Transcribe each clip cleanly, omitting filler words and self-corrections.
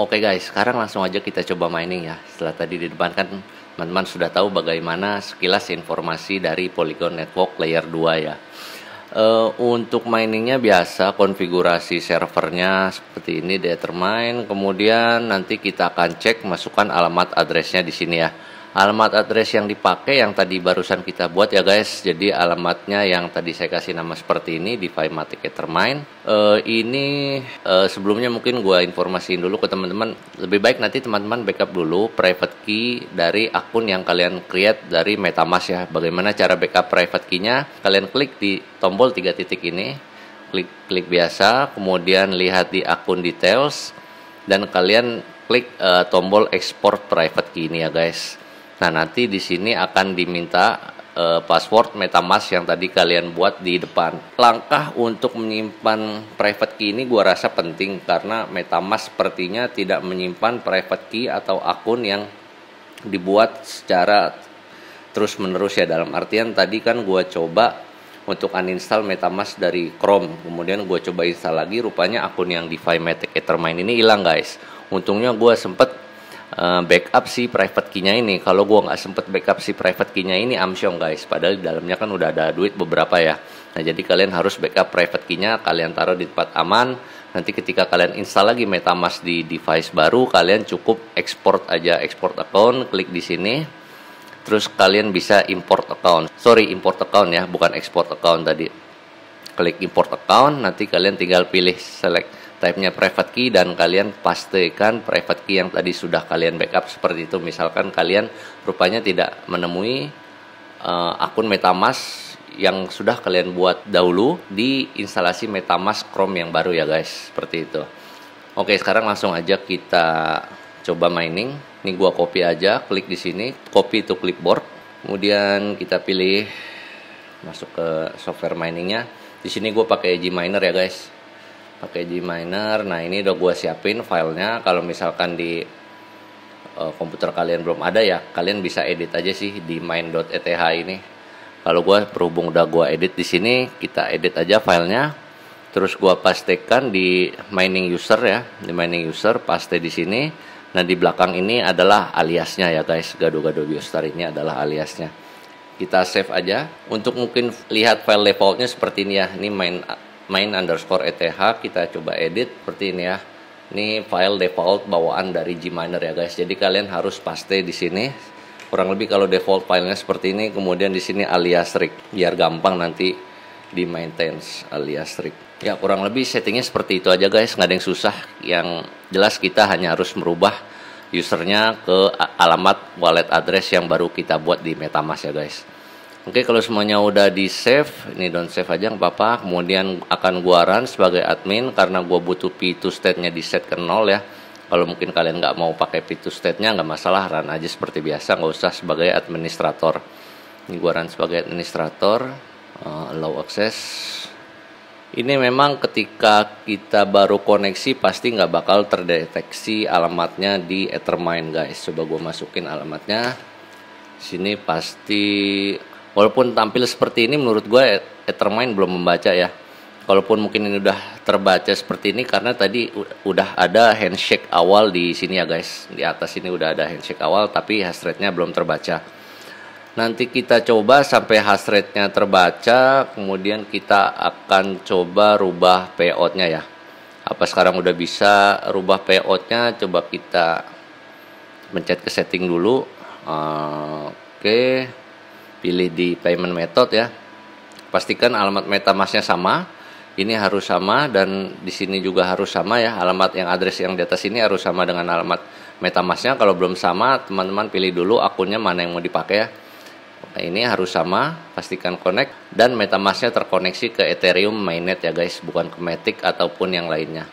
Oke guys, sekarang langsung aja kita coba mining ya. Setelah tadi di depan kan teman-teman sudah tahu bagaimana sekilas informasi dari Polygon Network Layer 2 ya. Untuk miningnya biasa, konfigurasi servernya seperti ini, determine. Kemudian nanti kita akan cek masukkan alamat addressnya di sini ya. Alamat address yang dipakai yang tadi barusan kita buat ya guys. Jadi alamatnya yang tadi saya kasih nama seperti ini, DeFi-Matic Ethermine. Sebelumnya mungkin gua informasiin dulu ke teman-teman. Lebih baik nanti teman-teman backup dulu private key dari akun yang kalian create dari MetaMask ya. Bagaimana cara backup private key-nya? Kalian klik di tombol 3 titik ini, klik biasa, kemudian lihat di akun details, dan kalian klik tombol export private key ini ya guys. Nah, nanti di sini akan diminta password MetaMask yang tadi kalian buat di depan. Langkah untuk menyimpan private key ini gua rasa penting karena MetaMask sepertinya tidak menyimpan private key atau akun yang dibuat secara terus-menerus ya. Dalam artian tadi kan gua coba untuk uninstall MetaMask dari Chrome, kemudian gue coba install lagi, rupanya akun yang DeFi-Matic Ethermine ini hilang guys. Untungnya gue sempet backup si private key-nya ini. Kalau gue nggak sempet backup si private key-nya ini amsyong guys, padahal di dalamnya kan udah ada duit beberapa ya. Nah, jadi kalian harus backup private key-nya, kalian taruh di tempat aman. Nanti ketika kalian install lagi MetaMask di device baru, kalian cukup export aja, export account, klik di sini. Terus kalian bisa import account ya, bukan export account tadi. Klik import account, nanti kalian tinggal pilih select type-nya private key dan kalian pastikan private key yang tadi sudah kalian backup seperti itu. Misalkan kalian rupanya tidak menemui akun MetaMask yang sudah kalian buat dahulu di instalasi MetaMask Chrome yang baru ya guys, seperti itu. Oke, sekarang langsung aja kita coba mining. Ini gua copy aja, klik di sini, copy to clipboard. Kemudian kita pilih masuk ke software miningnya. Di sini gue pakai Gminer ya guys. Pakai Gminer. Nah, ini udah gue siapin filenya. Kalau misalkan di komputer kalian belum ada ya, kalian bisa edit aja sih di mine.eth ini. Kalau gue berhubung udah gue edit di sini, kita edit aja filenya. Terus gue pastekan di mining user ya, di mining user paste di sini. Nah, di belakang ini adalah aliasnya ya guys. Gado-gado biostar ini adalah aliasnya. Kita save aja. Untuk mungkin lihat file defaultnya seperti ini ya. Ini main_eth. Kita coba edit seperti ini ya. Ini file default bawaan dari Gminer ya guys. Jadi kalian harus paste di sini. Kurang lebih kalau default filenya seperti ini. Kemudian di sini alias rig biar gampang nanti di maintenance alias rig. Ya, kurang lebih settingnya seperti itu aja guys. Nggak ada yang susah. Yang jelas kita hanya harus merubah usernya ke alamat wallet address yang baru kita buat di MetaMask ya guys. Oke, kalau semuanya udah di save, ini don't save aja nggak apa-apa. Kemudian akan gua run sebagai admin karena gua butuh P2 state-nya di set ke 0 ya. Kalau mungkin kalian nggak mau pakai P2 state-nya nggak masalah, run aja seperti biasa, nggak usah sebagai administrator. Ini gua run sebagai administrator, allow access. Ini memang ketika kita baru koneksi pasti nggak bakal terdeteksi alamatnya di Ethermine guys. Coba gue masukin alamatnya. Sini pasti, walaupun tampil seperti ini menurut gue Ethermine belum membaca ya. Kalaupun mungkin ini udah terbaca seperti ini karena tadi udah ada handshake awal di sini ya guys. Di atas ini udah ada handshake awal tapi hash rate-nya belum terbaca. Nanti kita coba sampai hash rate-nya terbaca, kemudian kita akan coba rubah payout-nya ya. Apa sekarang udah bisa rubah payout-nya? Coba kita pencet ke setting dulu. Oke, pilih di payment method ya. Pastikan alamat MetaMask-nya sama. Ini harus sama dan di sini juga harus sama ya. Alamat yang address yang di atas ini harus sama dengan alamat MetaMask-nya. Kalau belum sama, teman-teman pilih dulu akunnya mana yang mau dipakai ya. Nah, ini harus sama, pastikan connect dan MetaMask-nya terkoneksi ke Ethereum mainnet ya guys, bukan ke Matic ataupun yang lainnya.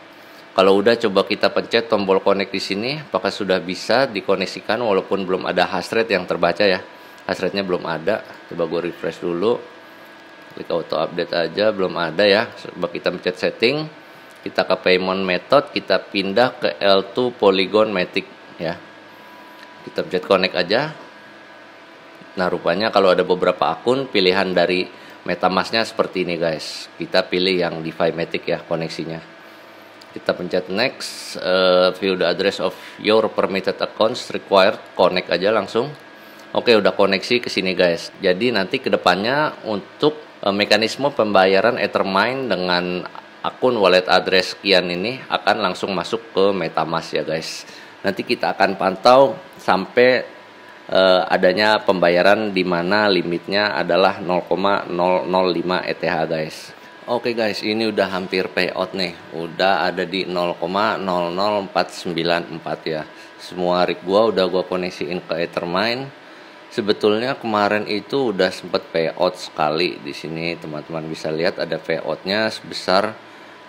Kalau udah, coba kita pencet tombol connect di sini, apakah sudah bisa dikoneksikan walaupun belum ada hash rate yang terbaca ya. Hash rate-nya belum ada. Coba gue refresh dulu. Klik auto update aja, belum ada ya. Coba kita pencet setting, kita ke payment method, kita pindah ke L2 Polygon Matic ya. Kita pencet connect aja. Nah, rupanya kalau ada beberapa akun, pilihan dari MetaMask-nya seperti ini guys. Kita pilih yang DeFi-Matic ya koneksinya. Kita pencet next, view the address of your permitted accounts required, connect aja langsung. Oke, udah koneksi ke sini guys. Jadi nanti kedepannya untuk mekanisme pembayaran Ethermine dengan akun wallet address sekian ini akan langsung masuk ke MetaMask ya guys. Nanti kita akan pantau sampai adanya pembayaran di mana limitnya adalah 0,005 ETH guys. Oke guys, ini udah hampir payout nih. Udah ada di 0,00494 ya. Semua rig gua koneksiin ke Ethermine. Sebetulnya kemarin itu udah sempat payout sekali di sini, teman-teman bisa lihat ada payoutnya sebesar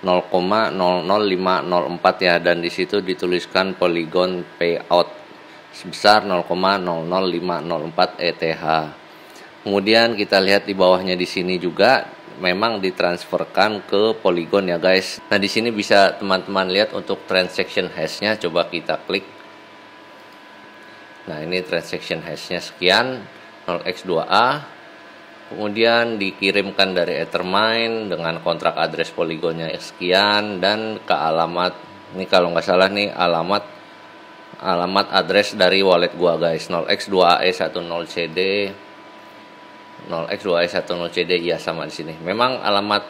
0,00504 ya, dan di situ dituliskan Polygon payout sebesar 0,00504 ETH. Kemudian kita lihat di bawahnya di sini juga memang ditransferkan ke Polygon ya guys. Nah di sini bisa teman-teman lihat untuk transaction hash-nya, coba kita klik. Nah ini transaction hash-nya sekian 0x2A. Kemudian dikirimkan dari Ethermine dengan kontrak address Polygonnya sekian dan ke alamat, ini kalau nggak salah nih alamat address dari wallet gua guys, 0x2AE10CD 0x2AE10CD ya, sama di sini. Memang alamat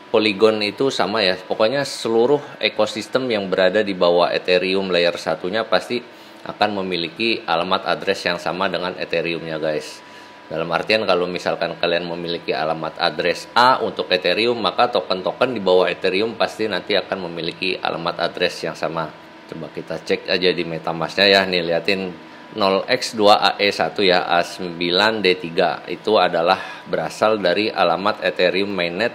Polygon itu sama ya. Pokoknya seluruh ekosistem yang berada di bawah Ethereum layer satunya pasti akan memiliki alamat address yang sama dengan Ethereum-nya guys. Dalam artian kalau misalkan kalian memiliki alamat address A untuk Ethereum, maka token-token di bawah Ethereum pasti nanti akan memiliki alamat address yang sama. Coba kita cek aja di MetaMask-nya ya. Nih liatin 0x2AE1 ya, A9D3 itu adalah berasal dari alamat Ethereum mainnet.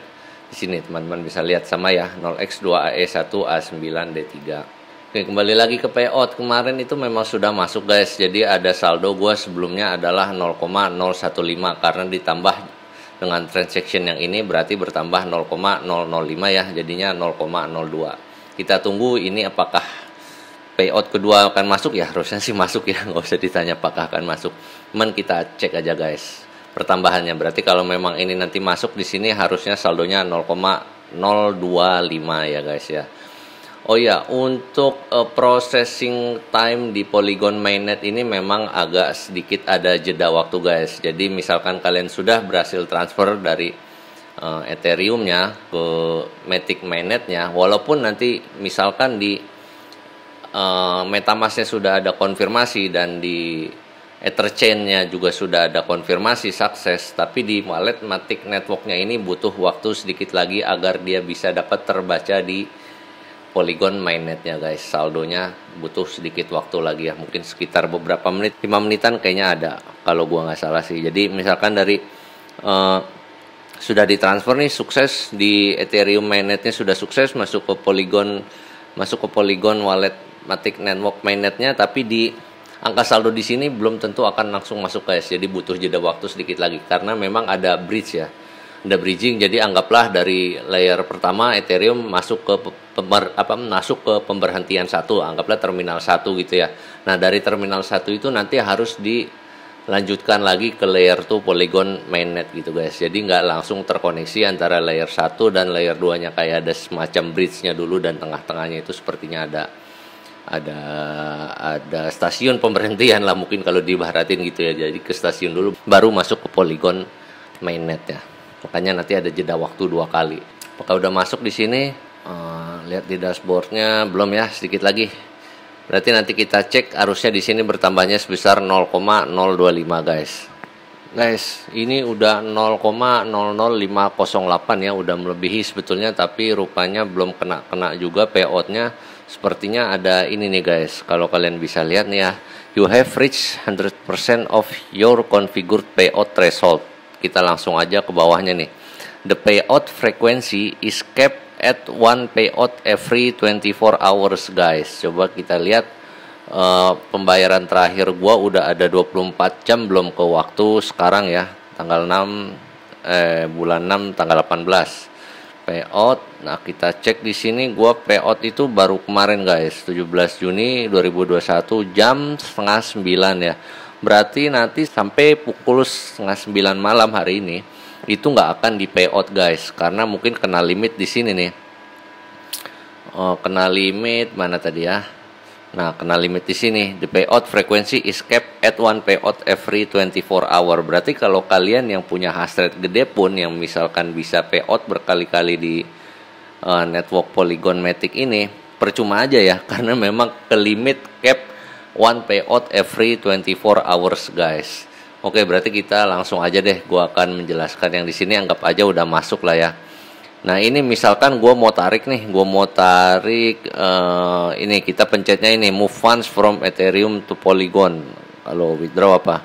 Di sini teman-teman bisa lihat sama ya, 0x2AE1 A9D3. Oke, kembali lagi ke payout. Kemarin itu memang sudah masuk guys. Jadi ada saldo gua sebelumnya adalah 0,015 karena ditambah dengan transaction yang ini berarti bertambah 0,005 ya, jadinya 0,02. Kita tunggu ini apakah payout kedua akan masuk ya. Harusnya sih masuk ya, nggak usah ditanya apakah akan masuk. Cuman kita cek aja guys pertambahannya. Berarti kalau memang ini nanti masuk di sini harusnya saldonya 0,025 ya guys ya. Oh ya, untuk processing time di Polygon mainnet ini memang agak sedikit ada jeda waktu guys. Jadi misalkan kalian sudah berhasil transfer dari Ethereum-nya ke Matic mainnet-nya, walaupun nanti misalkan di MetaMask-nya sudah ada konfirmasi dan di Etherchain-nya juga sudah ada konfirmasi sukses, tapi di wallet Matic Network-nya ini butuh waktu sedikit lagi agar dia bisa dapat terbaca di Polygon mainnet-nya guys. Saldonya butuh sedikit waktu lagi ya, mungkin sekitar beberapa menit, 5 menitan kayaknya ada kalau gua nggak salah sih. Jadi misalkan dari sudah ditransfer nih sukses di Ethereum mainnet-nya, sudah sukses masuk ke Polygon wallet Matic Network mainnet-nya, tapi di angka saldo di sini belum tentu akan langsung masuk guys. Jadi butuh jeda waktu sedikit lagi karena memang ada bridge ya. Ada bridging, jadi anggaplah dari layer pertama Ethereum masuk ke pemberhentian 1, anggaplah terminal 1 gitu ya. Nah, dari terminal 1 itu nanti harus dilanjutkan lagi ke layer 2 Polygon mainnet gitu guys. Jadi nggak langsung terkoneksi antara layer 1 dan layer 2-nya, kayak ada semacam bridge-nya dulu dan tengah-tengahnya itu sepertinya ada stasiun pemberhentian lah mungkin kalau dibaratin gitu ya. Jadi ke stasiun dulu baru masuk ke Polygon mainnet ya. Makanya nanti ada jeda waktu 2 kali. Apakah udah masuk di sini? Lihat di dashboardnya belum ya, sedikit lagi. Berarti nanti kita cek arusnya di sini bertambahnya sebesar 0,025 guys. Guys, ini udah 0,00508 ya, udah melebihi sebetulnya, tapi rupanya belum kena juga payoutnya. Sepertinya ada ini nih guys. Kalau kalian bisa lihat nih ya, you have reached 100% of your configured payout threshold. Kita langsung aja ke bawahnya nih. The payout frequency is capped at 1 payout every 24 hours guys. Coba kita lihat pembayaran terakhir gua udah ada 24 jam belum ke waktu sekarang ya. Tanggal 6 bulan 6 tanggal 18. Payout. Nah, kita cek di sini gua payout itu baru kemarin guys, 17 Juni 2021 jam setengah 9 ya. Berarti nanti sampai pukul setengah 9 malam hari ini itu nggak akan di payout guys, karena mungkin kena limit di sini nih. kena limit mana tadi ya. Nah, kena limit di sini. The payout frequency is capped at one payout every 24 hour. Berarti kalau kalian yang punya hash rate gede pun, yang misalkan bisa payout berkali-kali di network Polygon Matic ini, percuma aja ya, karena memang ke limit cap one payout every 24 hours guys. Oke, berarti kita langsung aja deh. Gua akan menjelaskan yang di sini, anggap aja udah masuk lah ya. Nah, ini misalkan gue mau tarik nih, ini kita pencetnya ini move funds from Ethereum to Polygon. Kalau withdraw apa?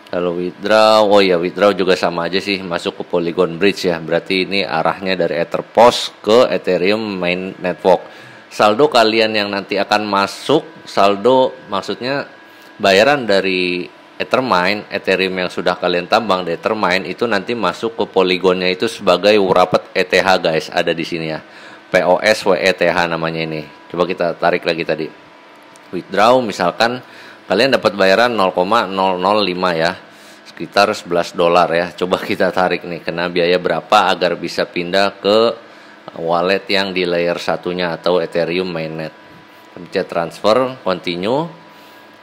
Kalau withdraw, oh ya withdraw juga sama aja sih, masuk ke Polygon Bridge ya. Berarti ini arahnya dari Etherpos ke Ethereum main network. Saldo kalian yang nanti akan masuk, saldo maksudnya bayaran dari Ethermine, Ethereum yang sudah kalian tambang di Ethermine itu nanti masuk ke Polygonnya itu sebagai Wrapped ETH guys, ada di sini ya. POS WETH namanya ini. Coba kita tarik lagi tadi. Withdraw misalkan kalian dapat bayaran 0,005 ya. Sekitar $11 ya. Coba kita tarik nih, kena biaya berapa agar bisa pindah ke wallet yang di layer satunya atau Ethereum mainnet. Pencet transfer, continue.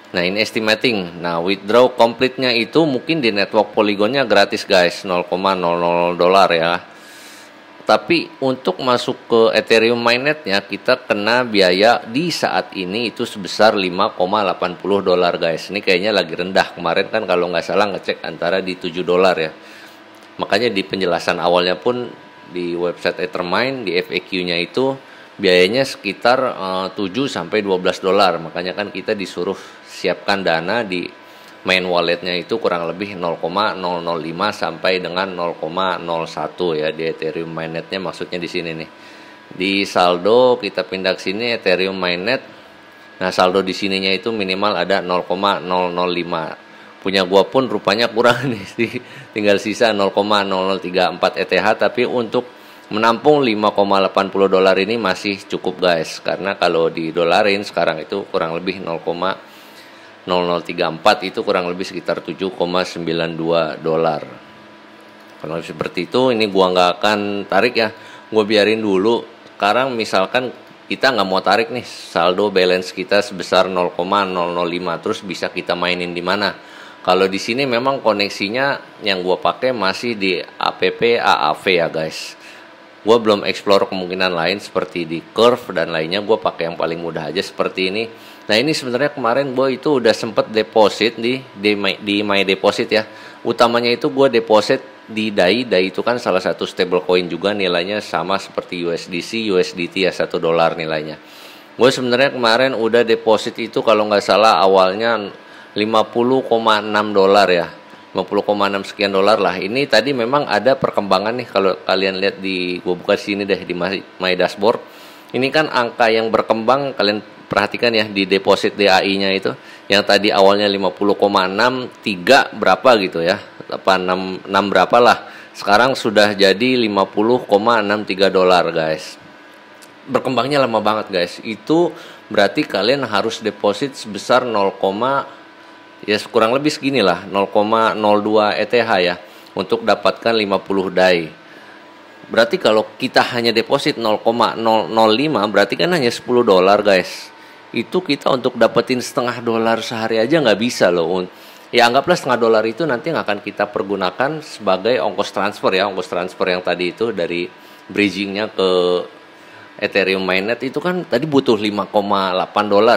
Nah, ini estimating. Nah, withdraw complete-nya itu mungkin di network Polygonnya gratis guys, $0,00 ya. Tapi untuk masuk ke Ethereum mainnetnya kita kena biaya di saat ini itu sebesar $5,80 guys. Ini kayaknya lagi rendah. Kemarin kan kalau nggak salah ngecek antara di $7 ya. Makanya di penjelasan awalnya pun di website Ethermine di FAQ-nya itu biayanya sekitar 7-12 $. Makanya kan kita disuruh siapkan dana di main walletnya itu kurang lebih 0,005 sampai dengan 0,01 ya di Ethereum mainnetnya, maksudnya di sini nih. Di saldo kita pindah ke sini Ethereum mainnet. Nah, saldo di sininya itu minimal ada 0,005. Punya gua pun rupanya kurang nih, tinggal sisa 0,0034 ETH, tapi untuk menampung $5,80 ini masih cukup guys, karena kalau di dolarin sekarang itu kurang lebih 0,0034 itu kurang lebih sekitar $7,92. Kalau seperti itu, ini gua nggak akan tarik ya, gua biarin dulu. Sekarang misalkan kita nggak mau tarik nih, saldo balance kita sebesar 0,005, terus bisa kita mainin di mana? Kalau di sini memang koneksinya yang gua pakai masih di app AAV ya guys. Gue belum explore kemungkinan lain seperti di Curve dan lainnya. Gue pakai yang paling mudah aja seperti ini. Nah, ini sebenarnya kemarin gue itu udah sempet deposit di My Deposit ya. Utamanya itu gue deposit di DAI. DAI itu kan salah satu stablecoin juga, nilainya sama seperti USDC, USDT ya, $1 nilainya. Gue sebenarnya kemarin udah deposit itu kalau nggak salah awalnya $50,6 ya. 50,6 sekian dolar lah. Ini tadi memang ada perkembangan nih, kalau kalian lihat di gua buka sini deh di My Dashboard. Ini kan angka yang berkembang, kalian perhatikan ya di deposit DAI-nya itu. Yang tadi awalnya 50,6, 3 berapa gitu ya. Apa 6 berapa lah. Sekarang sudah jadi $50,63 guys. Berkembangnya lama banget guys. Itu berarti kalian harus deposit sebesar ya kurang lebih segini lah, 0,02 ETH ya, untuk dapatkan 50 DAI. Berarti kalau kita hanya deposit 0,005 berarti kan hanya $10 guys. Itu kita untuk dapetin $0,5 sehari aja nggak bisa loh. Ya anggaplah $0,5 itu nanti yang akan kita pergunakan sebagai ongkos transfer ya. Ongkos transfer yang tadi itu dari bridgingnya ke Ethereum mainnet itu kan tadi butuh $5,8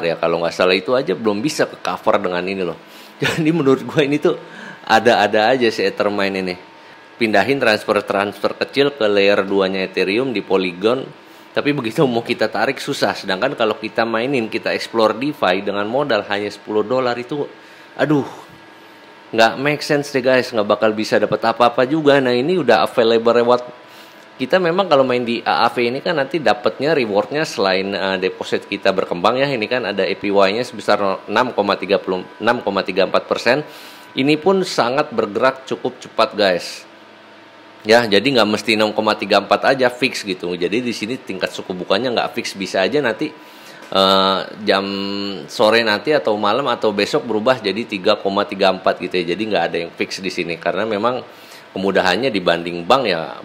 ya, kalau nggak salah. Itu aja belum bisa ke cover dengan ini loh. Jadi menurut gue ini tuh ada-ada aja si Ethermine ini. Pindahin transfer kecil ke layer 2-nya Ethereum di Polygon, tapi begitu mau kita tarik susah. Sedangkan kalau kita mainin, kita explore DeFi dengan modal hanya $10 itu, aduh, nggak make sense deh guys, nggak bakal bisa dapat apa-apa juga. Nah, ini udah available reward. Kita memang kalau main di AAV ini kan nanti dapatnya rewardnya selain deposit kita berkembang ya. Ini kan ada APY-nya sebesar 6,34%. Ini pun sangat bergerak cukup cepat guys. Ya, jadi nggak mesti 6,34 aja fix gitu. Jadi di sini tingkat suku bukanya nggak fix, bisa aja nanti jam sore nanti atau malam atau besok berubah jadi 3,34 gitu ya. Jadi nggak ada yang fix di sini karena memang kemudahannya dibanding bank ya.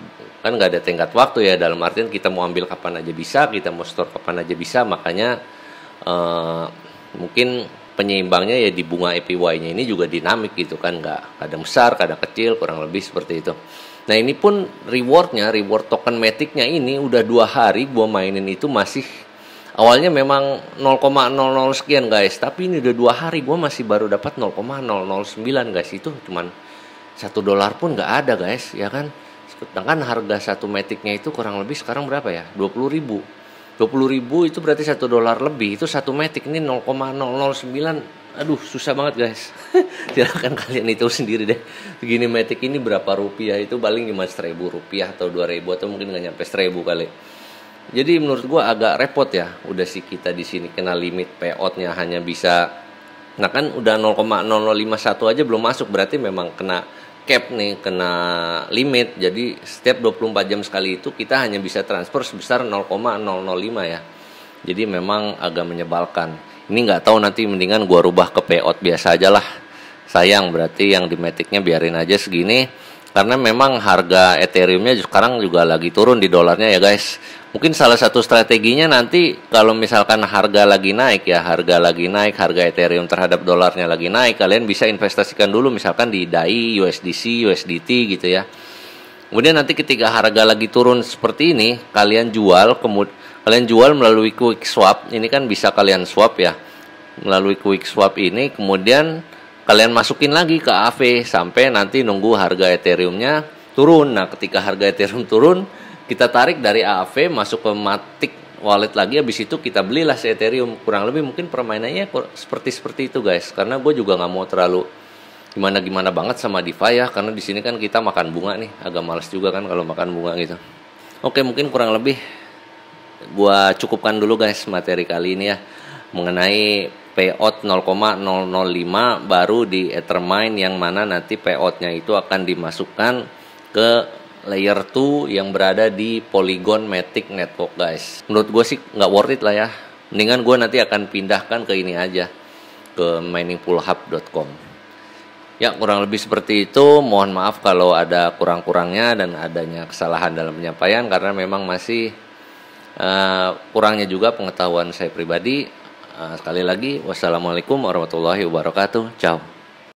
kan nggak ada tenggat waktu ya, dalam artian kita mau ambil kapan aja bisa, kita mau store kapan aja bisa. Makanya mungkin penyeimbangnya ya di bunga APY-nya ini juga dinamik gitu kan, nggak kadang besar kadang kecil, kurang lebih seperti itu. Nah ini pun reward token Matic-nya ini udah 2 hari gua mainin itu masih, awalnya memang 0,00 sekian guys, tapi ini udah 2 hari gua masih baru dapat 0,009 guys. Itu cuman $1 pun nggak ada guys, ya kan. Sedangkan harga satu Matic-nya itu kurang lebih sekarang berapa ya, 20.000 itu berarti $1 lebih. Itu satu Matic, ini 0,009. Aduh susah banget guys. Silahkan kalian itu sendiri deh, segini Matic ini berapa rupiah, itu paling cuma 1.000 rupiah atau 2.000 atau mungkin nggak nyampe 1.000 kali. Jadi menurut gua agak repot ya. Udah sih kita di sini kena limit payout-nya hanya bisa, nah kan udah 0,0051 aja belum masuk, berarti memang kena cap nih, kena limit. Jadi setiap 24 jam sekali itu kita hanya bisa transfer sebesar 0,005 ya. Jadi memang agak menyebalkan. Ini nggak tahu, nanti mendingan gua rubah ke payout biasa aja lah. Sayang berarti yang di Matic-nya biarin aja segini. Karena memang harga Ethereum-nya sekarang juga lagi turun di dolarnya ya guys. Mungkin salah satu strateginya nanti kalau misalkan harga lagi naik, harga Ethereum terhadap dolarnya lagi naik, kalian bisa investasikan dulu misalkan di DAI, USDC, USDT gitu ya. Kemudian nanti ketika harga lagi turun seperti ini, kalian jual melalui QuickSwap. Ini kan bisa kalian swap ya. Melalui QuickSwap ini kemudian kalian masukin lagi ke AV sampai nanti nunggu harga Ethereum-nya turun. Nah, ketika harga Ethereum turun, kita tarik dari AAV masuk ke Matic wallet lagi, habis itu kita belilah si Ethereum. Kurang lebih mungkin permainannya seperti itu guys. Karena gue juga nggak mau terlalu gimana banget sama DeFi ya, karena di sini kan kita makan bunga nih, agak males juga kan kalau makan bunga gitu. Oke, mungkin kurang lebih gue cukupkan dulu guys materi kali ini ya, mengenai payout 0,005 baru di Ethermine, yang mana nanti payoutnya itu akan dimasukkan ke layer 2 yang berada di Polygon Matic Network guys. Menurut gue sih nggak worth it lah ya. Mendingan gue nanti akan pindahkan ke ini aja, ke miningpoolhub.com. Ya kurang lebih seperti itu. Mohon maaf kalau ada kurang-kurangnya dan adanya kesalahan dalam penyampaian, karena memang masih kurangnya juga pengetahuan saya pribadi. Sekali lagi, wassalamualaikum warahmatullahi wabarakatuh. Ciao.